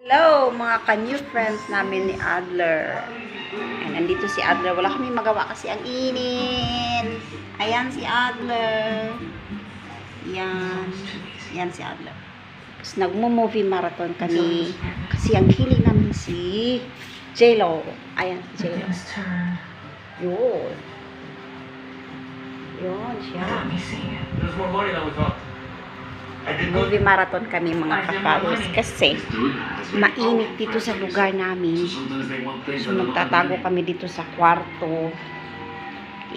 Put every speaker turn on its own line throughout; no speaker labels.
Hello mga ka-new friends namin ni Adler. Ay, nandito si Adler. Wala kami magawa kasi ang init. Ayan si Adler. Yan. Yan si Adler. Tapos nagmo-movie marathon kami. Kasi ang hiling namin si J-Lo. Ayan si J-Lo. Yun. Yun siya.
There's more money than we thought.
Movie marathon kami mga kapalos kasi mainit dito sa lugar namin. So magtatago kami dito sa kwarto.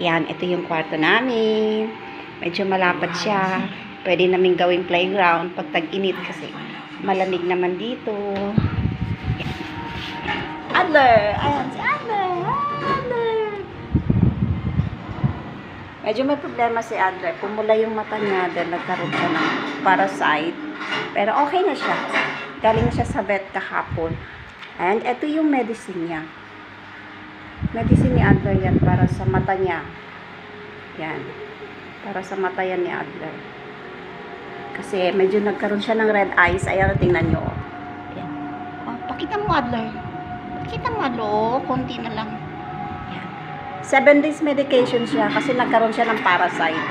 Yan, ito yung kwarto namin. Medyo malapad siya. Pwede namin gawing playground pag tag-init kasi malamig naman dito. Yan. Adler! Ayan si Adler! Adler! Medyo may problema si Adler. Pumula yung mata niya dahil nagkaroon siya ng parasite. Pero okay na siya. Galing siya sa vet kahapon. And ito yung medicine niya. Medicine ni Adler yan para sa mata niya. Yan. Para sa mata yan ni Adler. Kasi medyo nagkaroon siya ng red eyes. Ayan, tingnan nyo. Yan. Oh, pakita mo Adler. Pakita mo Adler. Oh, konti na lang. 7 days medication siya kasi nagkaroon siya ng parasite.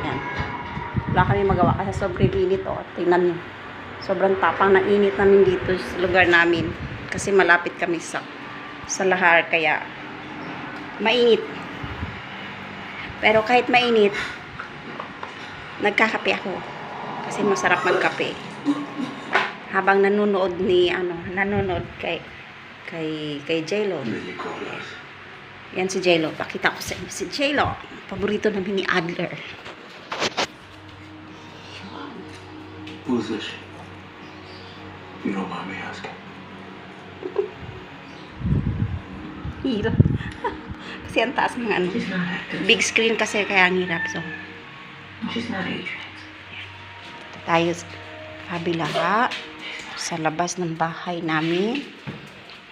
Yan. Wala kami magawa kasi sobrang init. Oh. Tingnan nyo. Sobrang tapang ng init namin dito sa lugar namin. Kasi malapit kami sa lahar kaya mainit. Pero kahit mainit, nagkakape ako. Kasi masarap magkape. Habang nanonood kay J-Lo. Yan si J-Lo. Pakita ko sa inyo si J-Lo. Paborito namin ni Adler.
Who's this? You don't mind me asking.
Hirap. Kasi ang taas ng ano. Big screen kasi kaya ang hirap. So,
She's not Adrian.
tayo sa kabila sa labas ng bahay namin.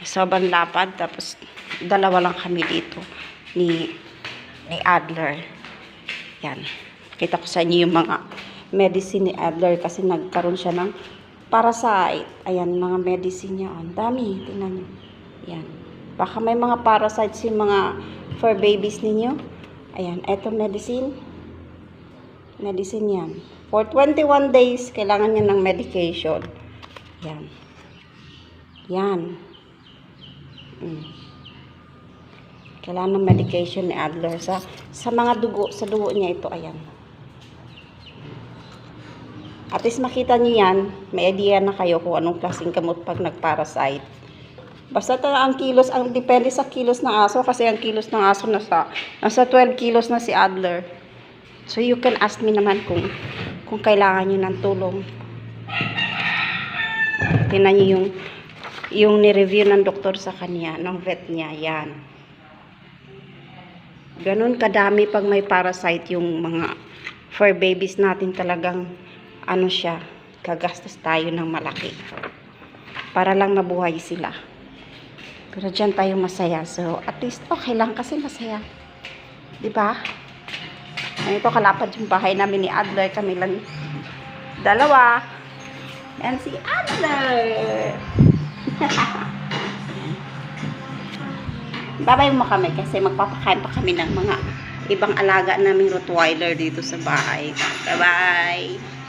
Sobrang lapad, tapos dalawa lang kami dito ni Adler. Yan. Kita ko sa inyo yung mga medicine ni Adler kasi nagkaroon siya ng parasite. Ayan, mga medicine niya. Ang dami. Tingnan nyo. Yan. Baka may mga parasites yung mga fur babies ninyo. Ayan. Eto medicine. Medicine yan. For 21 days, kailangan niya ng medication. Yan. Yan. Kailangan ng medication ni Adler sa mga dugo, sa dugo niya ito, ayan. At least makita niyo yan, may idea na kayo kung anong klaseng gamot pag nagparasite. Basta ang kilos, ang depende sa kilos ng aso kasi ang kilos ng aso nasa 12 kilos na si Adler. So you can ask me naman kung kailangan niyo ng tulong. Tingnan niyo yung ni-review ng doktor sa kanya, ng vet niya, yan. Ganun kadami pag may parasite yung mga fur babies natin talagang, ano siya, gagastos tayo ng malaki. Para lang mabuhay sila. Pero dyan tayo masaya. So, at least okay lang kasi masaya. Diba? Ito kalapad yung bahay namin ni Adler. Kami lang dalawa. Yan si Adler. Babay mo kami kasi magpapakain pa kami ng mga ibang alaga naming Rottweiler dito sa bahay. Bye-bye!